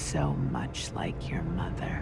so much like your mother.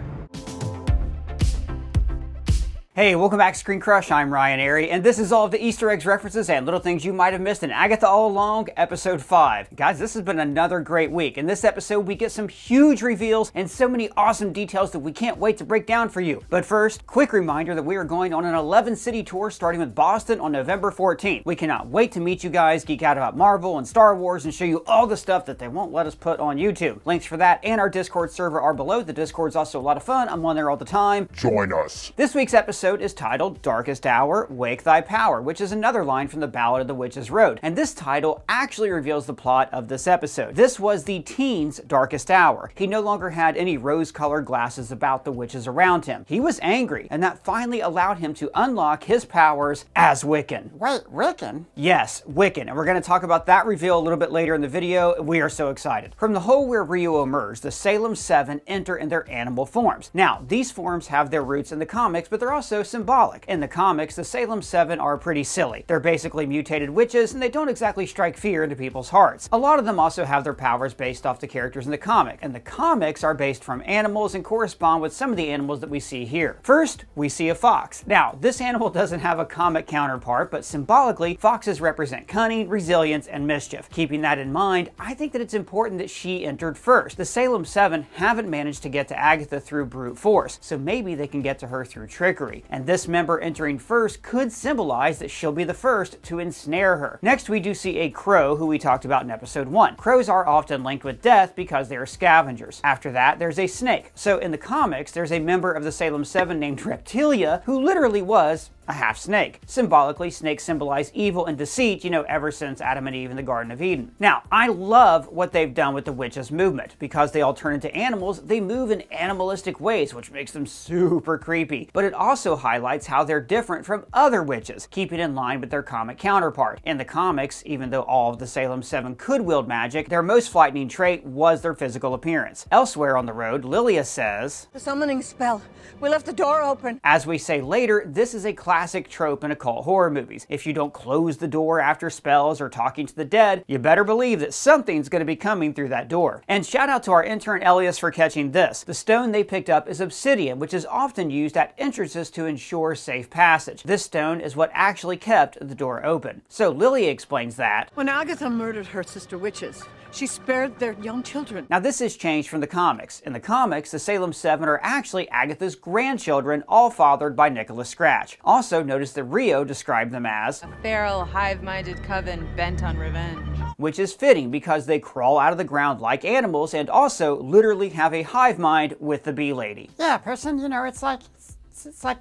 Hey, welcome back to Screen Crush. I'm Ryan Airy, and this is all of the Easter eggs, references, and little things you might have missed in Agatha All Along, Episode 5. Guys, this has been another great week. In this episode, we get some huge reveals and so many awesome details that we can't wait to break down for you. But first, quick reminder that we are going on an 11-city tour starting with Boston on November 14th. We cannot wait to meet you guys, geek out about Marvel and Star Wars, and show you all the stuff that they won't let us put on YouTube. Links for that and our Discord server are below. The Discord's also a lot of fun. I'm on there all the time. Join us. This week's episode is titled Darkest Hour, Wake Thy Power, which is another line from the Ballad of the Witch's Road. And this title actually reveals the plot of this episode. This was the teen's darkest hour. He no longer had any rose-colored glasses about the witches around him. He was angry, and that finally allowed him to unlock his powers as Wiccan. Wait, Wiccan? Yes, Wiccan. And we're going to talk about that reveal a little bit later in the video. We are so excited. From the hole where Rio emerged, the Salem Seven enter in their animal forms. Now, these forms have their roots in the comics, but they're also symbolic. In the comics, the Salem Seven are pretty silly. They're basically mutated witches, and they don't exactly strike fear into people's hearts. A lot of them also have their powers based off the characters in the comic, and the comics are based from animals and correspond with some of the animals that we see here. First, we see a fox. Now, this animal doesn't have a comic counterpart, but symbolically, foxes represent cunning, resilience, and mischief. Keeping that in mind, I think that it's important that she entered first. The Salem Seven haven't managed to get to Agatha through brute force, so maybe they can get to her through trickery. And this member entering first could symbolize that she'll be the first to ensnare her. Next, we do see a crow, who we talked about in episode 1. Crows are often linked with death because they are scavengers. After that, there's a snake. So in the comics, there's a member of the Salem Seven named Reptilia, who literally was a half snake. Symbolically, snakes symbolize evil and deceit, you know, ever since Adam and Eve in the Garden of Eden. Now, I love what they've done with the witches' movement. Because they all turn into animals, they move in animalistic ways, which makes them super creepy. But it also highlights how they're different from other witches, keeping in line with their comic counterpart. In the comics, even though all of the Salem Seven could wield magic, their most frightening trait was their physical appearance. Elsewhere on the road, Lilia says, "The summoning spell. We left the door open." As we say later, this is a classic trope in occult horror movies. If you don't close the door after spells or talking to the dead, you better believe that something's going to be coming through that door. And shout out to our intern Elias for catching this. The stone they picked up is obsidian, which is often used at entrances to ensure safe passage. This stone is what actually kept the door open. So Lily explains that When Agatha murdered her sister witches, she spared their young children. Now this has changed from the comics. In the comics, the Salem Seven are actually Agatha's grandchildren, all fathered by Nicholas Scratch. Also, notice that Rio described them as a feral, hive-minded coven bent on revenge. Which is fitting because they crawl out of the ground like animals and also literally have a hive mind with the bee lady. Yeah, person, you know, it's like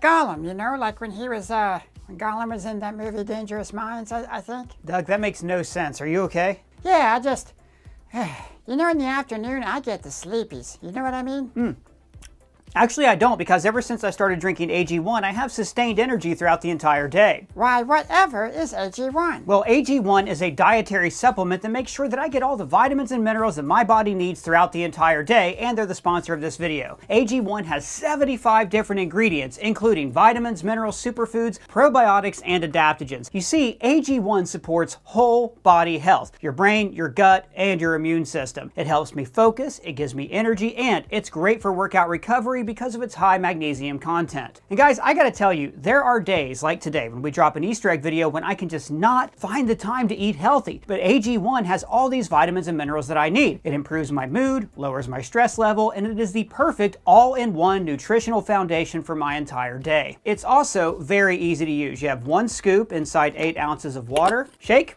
Gollum, you know, like when he was, when Gollum was in that movie Dangerous Minds, I think. Doug, that makes no sense. Are you okay? Yeah, I just, you know, in the afternoon, I get the sleepies. You know what I mean? Actually, I don't, because ever since I started drinking AG1, I have sustained energy throughout the entire day. Why, whatever is AG1? Well, AG1 is a dietary supplement that makes sure that I get all the vitamins and minerals that my body needs throughout the entire day, and they're the sponsor of this video. AG1 has 75 different ingredients, including vitamins, minerals, superfoods, probiotics, and adaptogens. You see, AG1 supports whole body health, your brain, your gut, and your immune system. It helps me focus, it gives me energy, and it's great for workout recovery because of its high magnesium content. And guys, I gotta tell you, there are days like today when we drop an Easter egg video when I can just not find the time to eat healthy. But AG1 has all these vitamins and minerals that I need. It improves my mood, lowers my stress level, and it is the perfect all-in-one nutritional foundation for my entire day. It's also very easy to use. You have 1 scoop inside 8 ounces of water. Shake.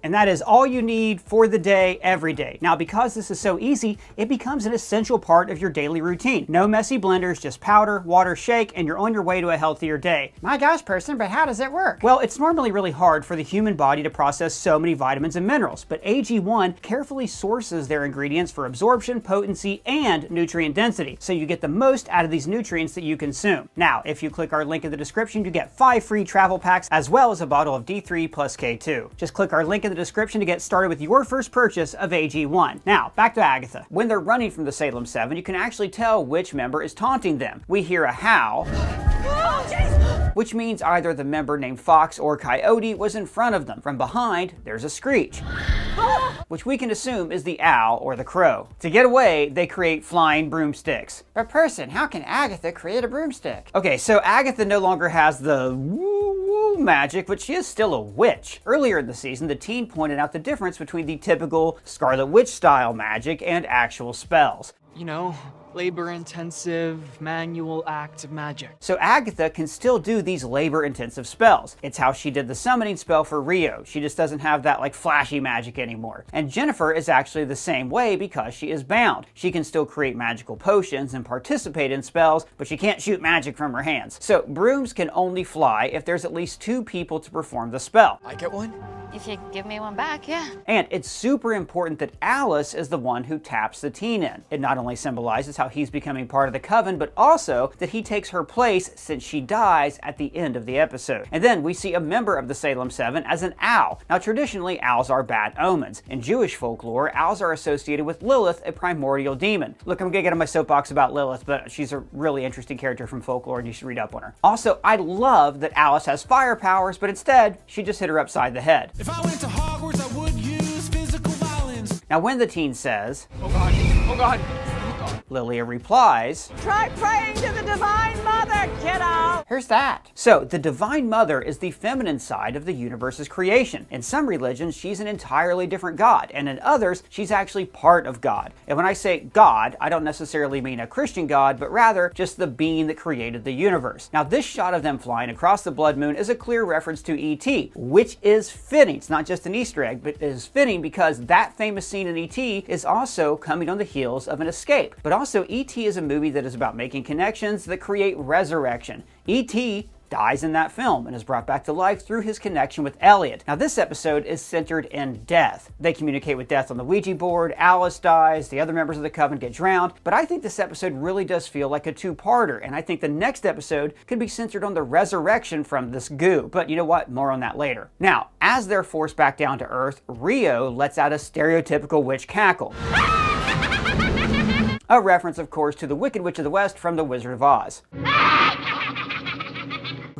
And that is all you need for the day, every day. Now, because this is so easy, it becomes an essential part of your daily routine. No messy blenders, just powder, water, shake, and you're on your way to a healthier day. My gosh, person, but how does it work? Well, it's normally really hard for the human body to process so many vitamins and minerals, but AG1 carefully sources their ingredients for absorption, potency, and nutrient density, so you get the most out of these nutrients that you consume. Now, if you click our link in the description, you get 5 free travel packs, as well as a bottle of D3 plus K2. Just click our link in the description to get started with your first purchase of AG1. Now, back to Agatha. When they're running from the Salem Seven, you can actually tell which member is taunting them. We hear a howl. Oh, jeez! which means either the member named Fox or Coyote was in front of them. From behind, there's a screech, which we can assume is the owl or the crow. To get away, they create flying broomsticks. But person, how can Agatha create a broomstick? Okay, so Agatha no longer has the woo-woo magic, but she is still a witch. Earlier in the season, the teen pointed out the difference between the typical Scarlet Witch style magic and actual spells. You know, labor-intensive, manual act of magic. So Agatha can still do these labor-intensive spells. It's how she did the summoning spell for Rio. She just doesn't have that like flashy magic anymore. And Jennifer is actually the same way because she is bound. She can still create magical potions and participate in spells, but she can't shoot magic from her hands. So brooms can only fly if there's at least 2 people to perform the spell. I get one? If you give me one back, yeah. And it's super important that Alice is the one who taps the teen in. It not only symbolizes how he's becoming part of the coven, but also that he takes her place since she dies at the end of the episode. And then we see a member of the Salem 7 as an owl. Now traditionally, owls are bad omens. In Jewish folklore, owls are associated with Lilith, a primordial demon. Look, I'm gonna get on my soapbox about Lilith, but she's a really interesting character from folklore and you should read up on her. Also, I love that Alice has fire powers, but instead, she just hit her upside the head. If I went to Hogwarts, I would use physical violence. Now when the teen says, Oh God, oh God. Lilia replies, Try praying to the Divine Mother, kiddo! Who's that? so the Divine Mother is the feminine side of the universe's creation. In some religions, she's an entirely different god, and in others, she's actually part of God. And when I say God, I don't necessarily mean a Christian God, but rather just the being that created the universe. Now this shot of them flying across the blood moon is a clear reference to E.T., which is fitting. It's not just an Easter egg, but it is fitting because that famous scene in E.T. is also coming on the heels of an escape. But also, E.T. is a movie that is about making connections that create resurrection. E.T. dies in that film and is brought back to life through his connection with Elliot. Now this episode is centered in death. They communicate with death on the Ouija board, Alice dies, the other members of the coven get drowned, but I think this episode really does feel like a 2-parter, and I think the next episode could be centered on the resurrection from this goo. But you know what? More on that later. Now, as they're forced back down to Earth, Rio lets out a stereotypical witch cackle. A reference, of course, to the Wicked Witch of the West from The Wizard of Oz.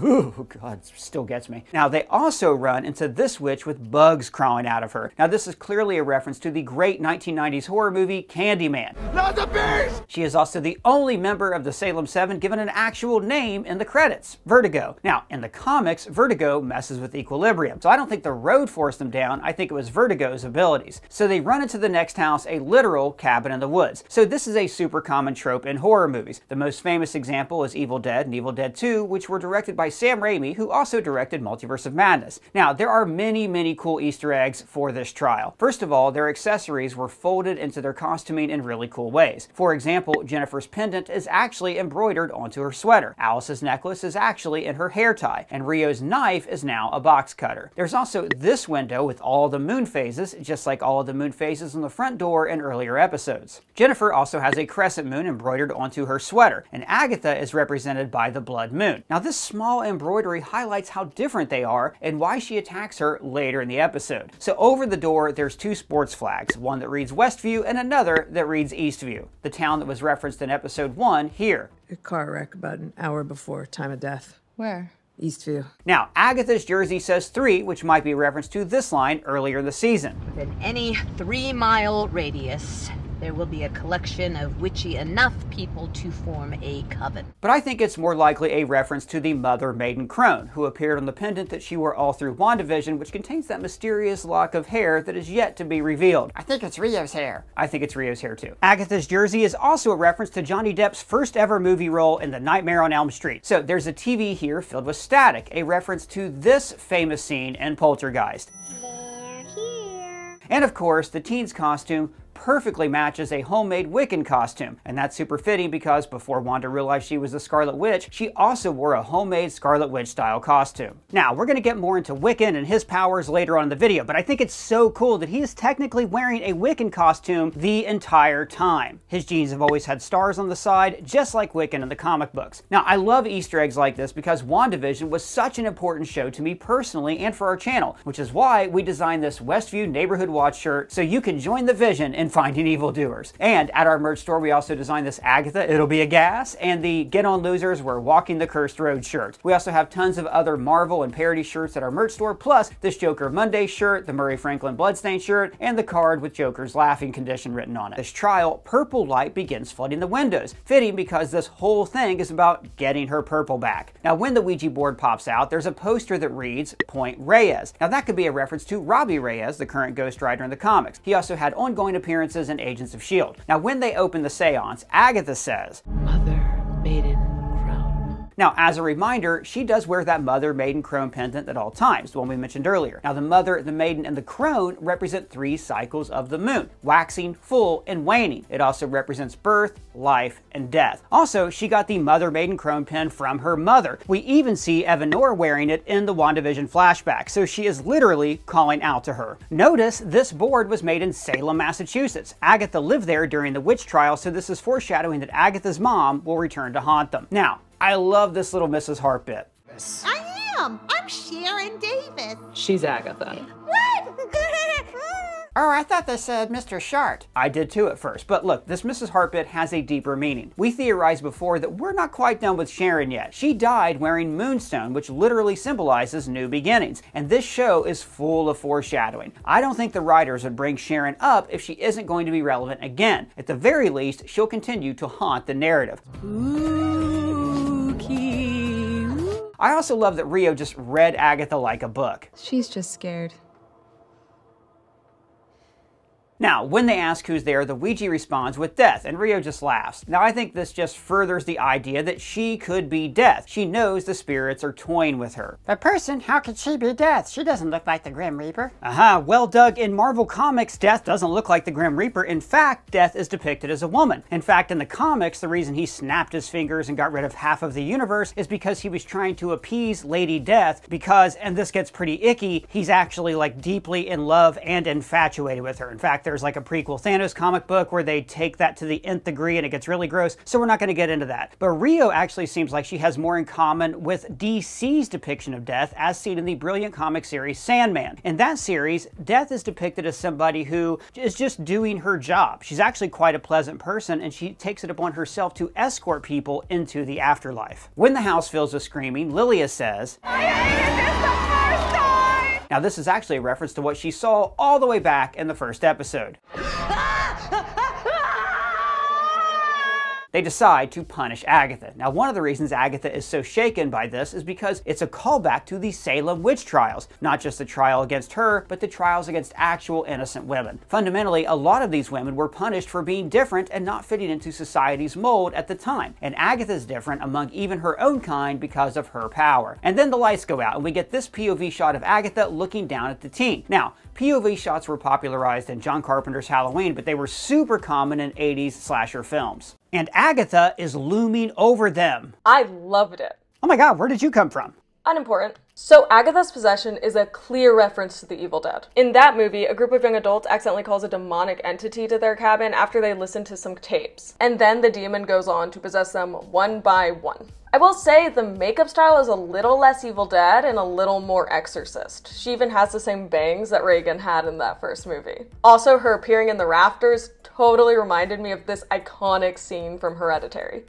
Ooh, God, it still gets me. Now, they also run into this witch with bugs crawling out of her. Now, this is clearly a reference to the great 1990s horror movie, Candyman. Not the beast! She is also the only member of the Salem 7 given an actual name in the credits, Vertigo. Now, in the comics, Vertigo messes with equilibrium, so I don't think the road forced them down, I think it was Vertigo's abilities. So they run into the next house, a literal cabin in the woods. So this is a super common trope in horror movies. The most famous example is Evil Dead and Evil Dead 2, which were directed by Sam Raimi, who also directed Multiverse of Madness. Now, there are many cool Easter eggs for this trial. First of all, their accessories were folded into their costuming in really cool ways. For example, Jennifer's pendant is actually embroidered onto her sweater. Alice's necklace is actually in her hair tie, and Rio's knife is now a box cutter. There's also this window with all the moon phases, just like all of the moon phases on the front door in earlier episodes. Jennifer also has a crescent moon embroidered onto her sweater, and Agatha is represented by the blood moon. Now, this small embroidery highlights how different they are and why she attacks her later in the episode. So over the door, there's 2 sports flags, one that reads Westview and another that reads Eastview, the town that was referenced in episode 1 here. A car wreck about an hour before time of death. Where? Eastview. Now, Agatha's jersey says 3, which might be a reference to this line earlier in the season. Within any 3-mile radius, there will be a collection of witchy enough people to form a coven. But I think it's more likely a reference to the Mother Maiden Crone, who appeared on the pendant that she wore all through WandaVision, which contains that mysterious lock of hair that is yet to be revealed. I think it's Rio's hair. I think it's Rio's hair too. Agatha's jersey is also a reference to Johnny Depp's first ever movie role in The Nightmare on Elm Street. So there's a TV here filled with static, a reference to this famous scene in Poltergeist. They're here. And of course, the teen's costume perfectly matches a homemade Wiccan costume. And that's super fitting because before Wanda realized she was a Scarlet Witch, she also wore a homemade Scarlet Witch style costume. Now, we're going to get more into Wiccan and his powers later on in the video, but I think it's so cool that he is technically wearing a Wiccan costume the entire time. His jeans have always had stars on the side, just like Wiccan in the comic books. Now, I love Easter eggs like this because WandaVision was such an important show to me personally and for our channel, which is why we designed this Westview Neighborhood Watch shirt so you can join the vision in and finding evildoers. And at our merch store, we also designed this Agatha, It'll Be a Gas, and the Get On Losers, We're Walking the Cursed Road shirt. We also have tons of other Marvel and parody shirts at our merch store, plus this Joker Monday shirt, the Murray Franklin Bloodstain shirt, and the card with Joker's laughing condition written on it. This trial, purple light begins flooding the windows, fitting because this whole thing is about getting her purple back. Now, when the Ouija board pops out, there's a poster that reads, Point Reyes. Now, that could be a reference to Robbie Reyes, the current Ghost Rider in the comics. He also had ongoing appearances in Agents of S.H.I.E.L.D. Now, when they open the seance, Agatha says, Mother Maiden Crown. Now, as a reminder, she does wear that Mother Maiden Crone pendant at all times, the one we mentioned earlier. Now, the Mother, the Maiden, and the Crone represent 3 cycles of the moon, waxing, full, and waning. It also represents birth, life, and death. Also, she got the Mother Maiden Crone pin from her mother. We even see Evanora wearing it in the WandaVision flashback, so she is literally calling out to her. Notice this board was made in Salem, Massachusetts. Agatha lived there during the witch trial, so this is foreshadowing that Agatha's mom will return to haunt them. Now, I love this little Mrs. Hart bit. I am. I'm Sharon Davis. She's Agatha. What? Oh, I thought they said Mr. Shart. I did too at first, but look, this Mrs. Hart bit has a deeper meaning. We theorized before that we're not quite done with Sharon yet. She died wearing Moonstone, which literally symbolizes new beginnings, and this show is full of foreshadowing. I don't think the writers would bring Sharon up if she isn't going to be relevant again. At the very least, she'll continue to haunt the narrative. I also love that Rio just read Agatha like a book. She's just scared. Now, when they ask who's there, the Ouija responds with Death, and Rio just laughs. Now, I think this just furthers the idea that she could be Death. She knows the spirits are toying with her. The person? How could she be Death? She doesn't look like the Grim Reaper. Aha, well, Doug, in Marvel Comics, Death doesn't look like the Grim Reaper. In fact, Death is depicted as a woman. In fact, in the comics, the reason he snapped his fingers and got rid of half of the universe is because he was trying to appease Lady Death because, and this gets pretty icky, he's actually like deeply in love and infatuated with her. In fact, there's like a prequel Thanos comic book where they take that to the nth degree and it gets really gross, so we're not going to get into that. But Rio actually seems like she has more in common with DC's depiction of Death as seen in the brilliant comic series Sandman. In that series, Death is depicted as somebody who is just doing her job. She's actually quite a pleasant person and she takes it upon herself to escort people into the afterlife. When the house fills with screaming, Lilia says, "I hated this the first time!" Now this is actually a reference to what she saw all the way back in the first episode. They decide to punish Agatha. Now, one of the reasons Agatha is so shaken by this is because it's a callback to the Salem witch trials. Not just the trial against her, but the trials against actual innocent women. Fundamentally, a lot of these women were punished for being different and not fitting into society's mold at the time. And Agatha's different among even her own kind because of her power. And then the lights go out and we get this POV shot of Agatha looking down at the teen. Now, POV shots were popularized in John Carpenter's Halloween, but they were super common in 80s slasher films. And Agatha is looming over them. I loved it. Oh my god, where did you come from? Unimportant. So Agatha's possession is a clear reference to the Evil Dead. In that movie, a group of young adults accidentally calls a demonic entity to their cabin after they listen to some tapes. And then the demon goes on to possess them one by one. I will say the makeup style is a little less Evil Dead and a little more Exorcist. She even has the same bangs that Reagan had in that first movie. Also, her appearing in the rafters totally reminded me of this iconic scene from Hereditary.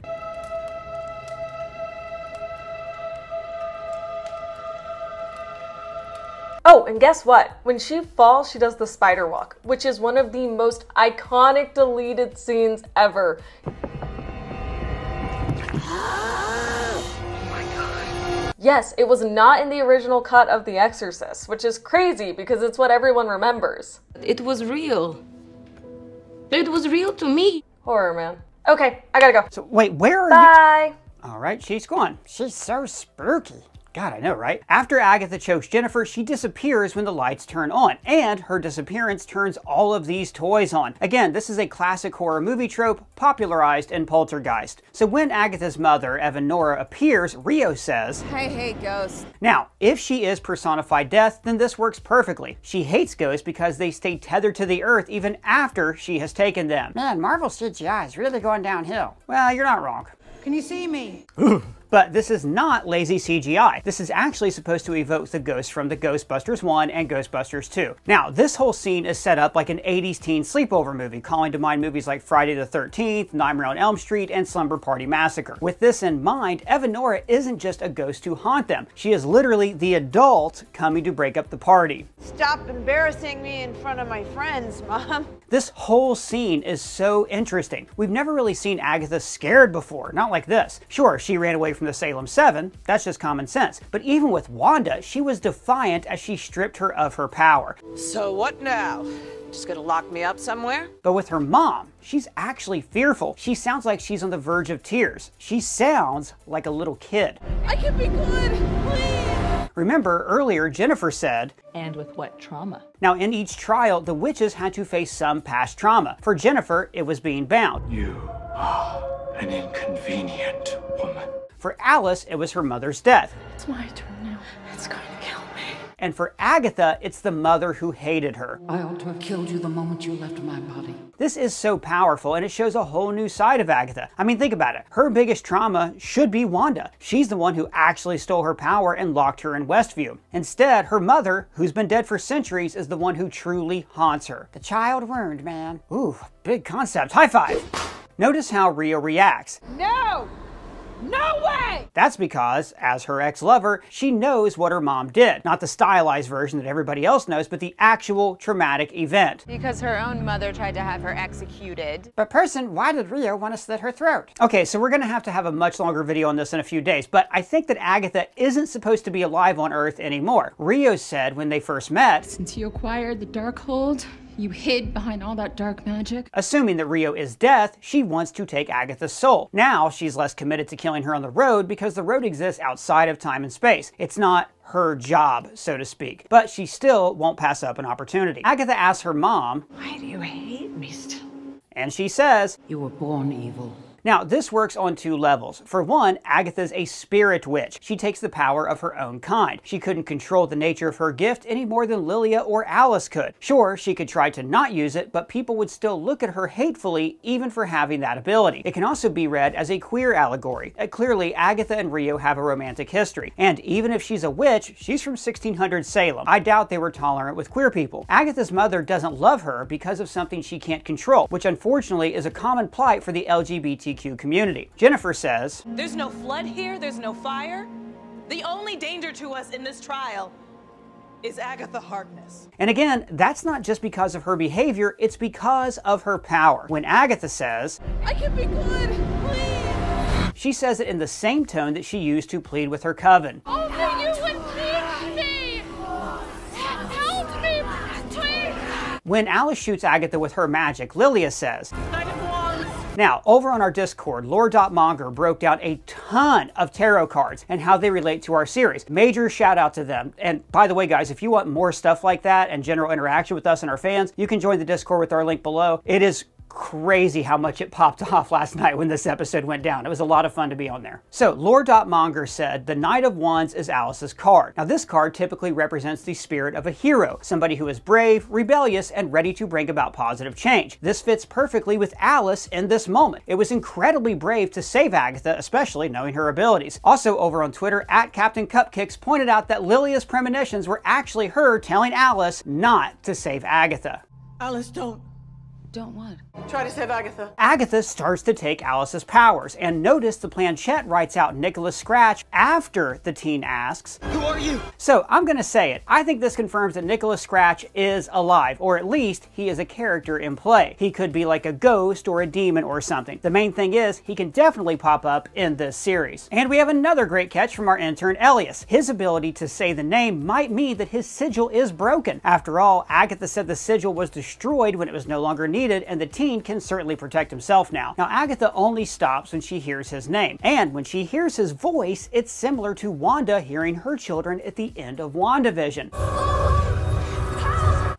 Oh, and guess what? When she falls, she does the spider walk, which is one of the most iconic deleted scenes ever. Yes, it was not in the original cut of The Exorcist, which is crazy because it's what everyone remembers. It was real. It was real to me. Horror, man. Okay, I gotta go. So wait, where are you? Bye. All right, she's gone. She's so spooky. God, I know, right? After Agatha chokes Jennifer, she disappears when the lights turn on, and her disappearance turns all of these toys on. Again, this is a classic horror movie trope popularized in Poltergeist. So when Agatha's mother, Evanora, appears, Rio says, "I hate ghosts." Now, if she is personified death, then this works perfectly. She hates ghosts because they stay tethered to the earth even after she has taken them. Man, Marvel CGI is really going downhill. Well, you're not wrong. Can you see me? But this is not lazy CGI. This is actually supposed to evoke the ghosts from the Ghostbusters 1 and Ghostbusters 2. Now, this whole scene is set up like an 80s teen sleepover movie, calling to mind movies like Friday the 13th, Nightmare on Elm Street, and Slumber Party Massacre. With this in mind, Eva Nora isn't just a ghost to haunt them. She is literally the adult coming to break up the party. Stop embarrassing me in front of my friends, Mom. This whole scene is so interesting. We've never really seen Agatha scared before, not like this. Sure, she ran away from the Salem 7, that's just common sense. But even with Wanda, she was defiant as she stripped her of her power. So what now? Just gonna lock me up somewhere? But with her mom, she's actually fearful. She sounds like she's on the verge of tears. She sounds like a little kid. I can be good, please! Remember, earlier Jennifer said, "And with what trauma?" Now, in each trial, the witches had to face some past trauma. For Jennifer, it was being bound. You are an inconvenient woman. For Alice, it was her mother's death. It's my turn now. It's going to kill me. And for Agatha, it's the mother who hated her. I ought to have killed you the moment you left my body. This is so powerful, and it shows a whole new side of Agatha. I mean, think about it. Her biggest trauma should be Wanda. She's the one who actually stole her power and locked her in Westview. Instead, her mother, who's been dead for centuries, is the one who truly haunts her. The child wound, man. Ooh, big concept. High five! Notice how Rio reacts. No! No way! That's because, as her ex-lover, she knows what her mom did. Not the stylized version that everybody else knows, but the actual traumatic event. Because her own mother tried to have her executed. But person, why did Rio want to slit her throat? Okay, so we're gonna have to have a much longer video on this in a few days, but I think that Agatha isn't supposed to be alive on Earth anymore. Rio said when they first met, "Since you acquired the Darkhold, you hid behind all that dark magic." Assuming that Rio is death, she wants to take Agatha's soul. Now, she's less committed to killing her on the road because the road exists outside of time and space. It's not her job, so to speak. But she still won't pass up an opportunity. Agatha asks her mom, "Why do you hate me still?" And she says, "You were born evil." Now, this works on two levels. For one, Agatha's a spirit witch. She takes the power of her own kind. She couldn't control the nature of her gift any more than Lilia or Alice could. Sure, she could try to not use it, but people would still look at her hatefully even for having that ability. It can also be read as a queer allegory. Clearly, Agatha and Rio have a romantic history. And even if she's a witch, she's from 1600 Salem. I doubt they were tolerant with queer people. Agatha's mother doesn't love her because of something she can't control, which unfortunately is a common plight for the LGBTQ community. Jennifer says, "There's no flood here, there's no fire. The only danger to us in this trial is Agatha Harkness." And again, that's not just because of her behavior, it's because of her power. When Agatha says, "I can be good, please," she says it in the same tone that she used to plead with her coven. "Only you would teach me! Help me, please!" When Alice shoots Agatha with her magic, Lilia says, Now, over on our Discord, Lore.monger broke down a ton of tarot cards and how they relate to our series. Major shout out to them. And by the way, guys, if you want more stuff like that and general interaction with us and our fans, you can join the Discord with our link below. It is crazy how much it popped off last night when this episode went down. It was a lot of fun to be on there. So, Lore.monger said, the Knight of Wands is Alice's card. Now, this card typically represents the spirit of a hero, somebody who is brave, rebellious, and ready to bring about positive change. This fits perfectly with Alice in this moment. It was incredibly brave to save Agatha, especially knowing her abilities. Also, over on Twitter, @CaptainCupcakes pointed out that Lilia's premonitions were actually her telling Alice not to save Agatha. Alice, don't. Don't what? Try to save Agatha. Agatha starts to take Alice's powers, and notice the planchette writes out Nicholas Scratch after the teen asks, "Who are you?" So I'm gonna say it. I think this confirms that Nicholas Scratch is alive, or at least he is a character in play. He could be like a ghost or a demon or something. The main thing is, he can definitely pop up in this series. And we have another great catch from our intern Elias. His ability to say the name might mean that his sigil is broken. After all, Agatha said the sigil was destroyed when it was no longer needed, and the teen can certainly protect himself now. Now, Agatha only stops when she hears his name, and when she hears his voice, it's similar to Wanda hearing her children at the end of WandaVision.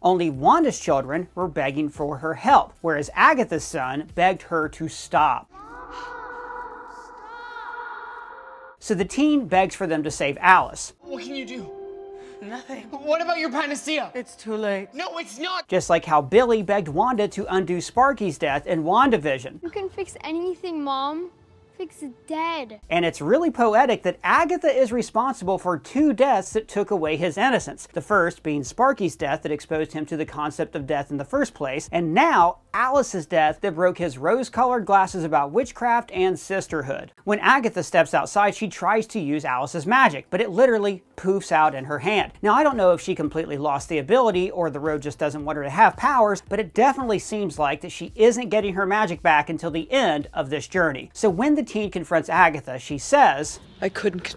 Only Wanda's children were begging for her help, whereas Agatha's son begged her to stop. So the teen begs for them to save Alice. What can you do? Nothing. What about your panacea? It's too late. No, it's not! Just like how Billy begged Wanda to undo Sparky's death in WandaVision. You can fix anything, Mom. Fix is dead. And it's really poetic that Agatha is responsible for 2 deaths that took away his innocence. The first being Sparky's death that exposed him to the concept of death in the first place, and now Alice's death that broke his rose-colored glasses about witchcraft and sisterhood. When Agatha steps outside, she tries to use Alice's magic, but it literally poofs out in her hand. Now, I don't know if she completely lost the ability or the road just doesn't want her to have powers, but it definitely seems like that she isn't getting her magic back until the end of this journey. So when the teen confronts Agatha, she says, I couldn't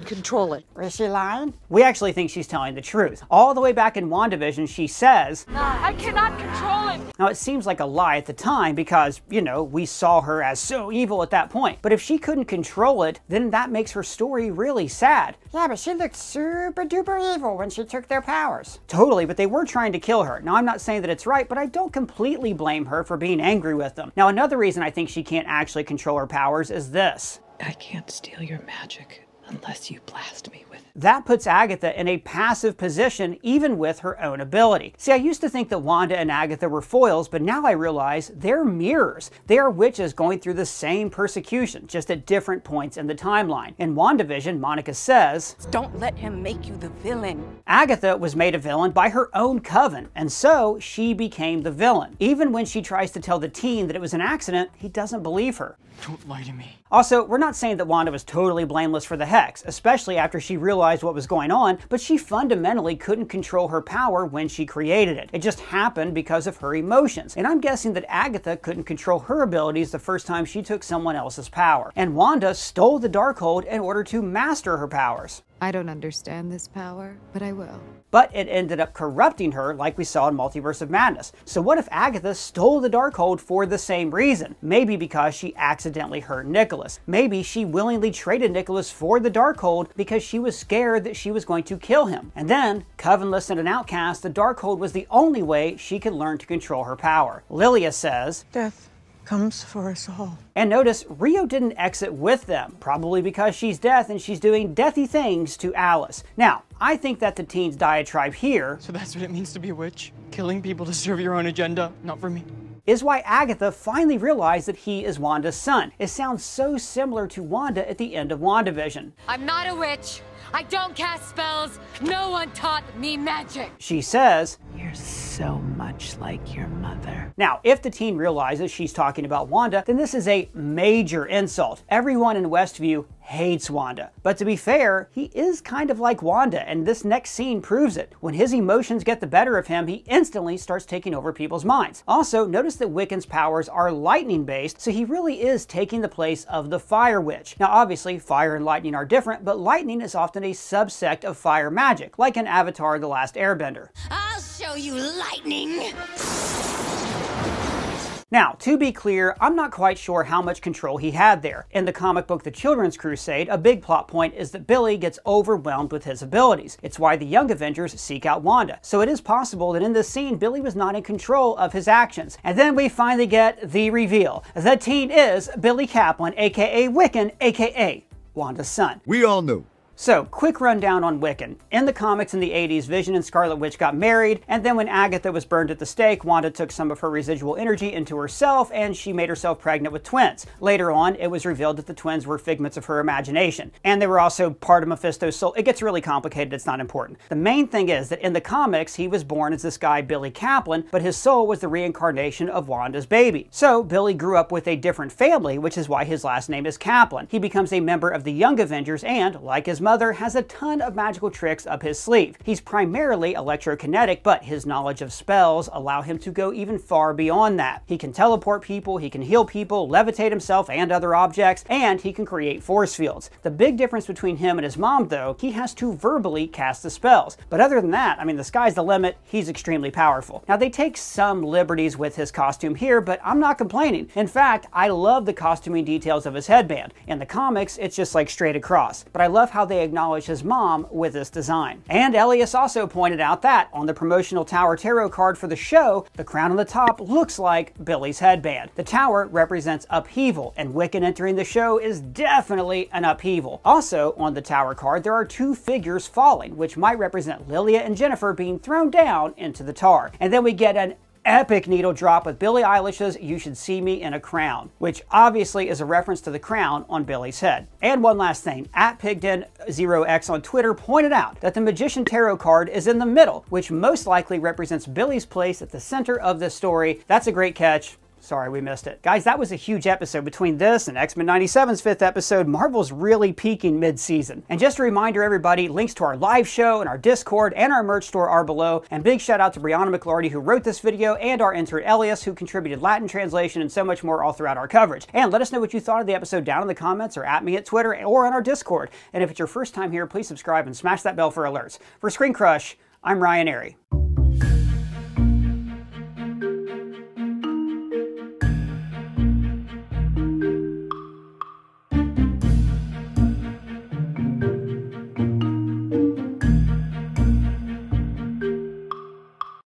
control it. Was she lying? We actually think she's telling the truth. All the way back in WandaVision, she says, I cannot control it. Now, it seems like a lie at the time because, you know, we saw her as so evil at that point. But if she couldn't control it, then that makes her story really sad. Yeah, but she looked super duper evil when she took their powers. Totally, but they were trying to kill her. Now, I'm not saying that it's right, but I don't completely blame her for being angry with them. Now, another reason I think she can't actually control her powers is this. I can't steal your magic unless you blast me with it. That puts Agatha in a passive position even with her own ability. See, I used to think that Wanda and Agatha were foils, but now I realize they're mirrors. They are witches going through the same persecution, just at different points in the timeline. In WandaVision, Monica says, Don't let him make you the villain. Agatha was made a villain by her own coven, and so she became the villain. Even when she tries to tell the teen that it was an accident, he doesn't believe her. Don't lie to me. Also, we're not saying that Wanda was totally blameless for the Hex, especially after she realized what was going on, but she fundamentally couldn't control her power when she created it. It just happened because of her emotions. And I'm guessing that Agatha couldn't control her abilities the first time she took someone else's power. And Wanda stole the Darkhold in order to master her powers. I don't understand this power, but I will. But it ended up corrupting her like we saw in Multiverse of Madness. So what if Agatha stole the Darkhold for the same reason? Maybe because she accidentally hurt Nicholas. Maybe she willingly traded Nicholas for the Darkhold because she was scared that she was going to kill him. And then, covenless and an outcast, the Darkhold was the only way she could learn to control her power. Lilia says, Death comes for us all. And notice, Rio didn't exit with them, probably because she's death and she's doing deathy things to Alice. Now, I think that the teen's diatribe here, so that's what it means to be a witch? Killing people to serve your own agenda, not for me. Is why Agatha finally realized that he is Wanda's son. It sounds so similar to Wanda at the end of WandaVision. I'm not a witch. I don't cast spells. No one taught me magic. She says, You're so much like your mother. Now, if the teen realizes she's talking about Wanda, then this is a major insult. Everyone in Westview hates Wanda. But to be fair, he is kind of like Wanda, and this next scene proves it. When his emotions get the better of him, he instantly starts taking over people's minds. Also, notice that Wiccan's powers are lightning-based, so he really is taking the place of the Fire Witch. Now, obviously, fire and lightning are different, but lightning is often a subsect of fire magic, like in Avatar: The Last Airbender. I'll show you lightning. Now, to be clear, I'm not quite sure how much control he had there. In the comic book The Children's Crusade, a big plot point is that Billy gets overwhelmed with his abilities. It's why the Young Avengers seek out Wanda. So it is possible that in this scene, Billy was not in control of his actions. And then we finally get the reveal. The teen is Billy Kaplan, aka Wiccan, aka Wanda's son. We all knew. So, quick rundown on Wiccan. In the comics in the 80s, Vision and Scarlet Witch got married, and then when Agatha was burned at the stake, Wanda took some of her residual energy into herself, and she made herself pregnant with twins. Later on, it was revealed that the twins were figments of her imagination, and they were also part of Mephisto's soul. It gets really complicated, it's not important. The main thing is that in the comics, he was born as this guy, Billy Kaplan, but his soul was the reincarnation of Wanda's baby. So, Billy grew up with a different family, which is why his last name is Kaplan. He becomes a member of the Young Avengers, and, like his mother, has a ton of magical tricks up his sleeve. He's primarily electrokinetic, but his knowledge of spells allow him to go even far beyond that. He can teleport people, he can heal people, levitate himself and other objects, and he can create force fields. The big difference between him and his mom, though, he has to verbally cast the spells. But other than that, I mean, the sky's the limit. He's extremely powerful. Now, they take some liberties with his costume here, but I'm not complaining. In fact, I love the costuming details of his headband. In the comics, it's just like straight across. But I love how they acknowledge his mom with this design. And Elias also pointed out that on the promotional Tower Tarot card for the show, the crown on the top looks like Billy's headband. The tower represents upheaval, and Wiccan entering the show is definitely an upheaval. Also, on the Tower card, there are two figures falling, which might represent Lilia and Jennifer being thrown down into the tar. And then we get an epic needle drop with Billie Eilish's You Should See Me in a Crown, which obviously is a reference to the crown on Billie's head. And one last thing, @Pigden0x on Twitter pointed out that the Magician Tarot card is in the middle, which most likely represents Billie's place at the center of this story. That's a great catch. Sorry, we missed it. Guys, that was a huge episode. Between this and X-Men 97's 5th episode, Marvel's really peaking mid-season. And just a reminder, everybody, links to our live show and our Discord and our merch store are below. And big shout out to Brianna McLarty, who wrote this video, and our intern Elias, who contributed Latin translation and so much more all throughout our coverage. And let us know what you thought of the episode down in the comments or at me at Twitter or on our Discord. And if it's your first time here, please subscribe and smash that bell for alerts. For Screen Crush, I'm Ryan Arey.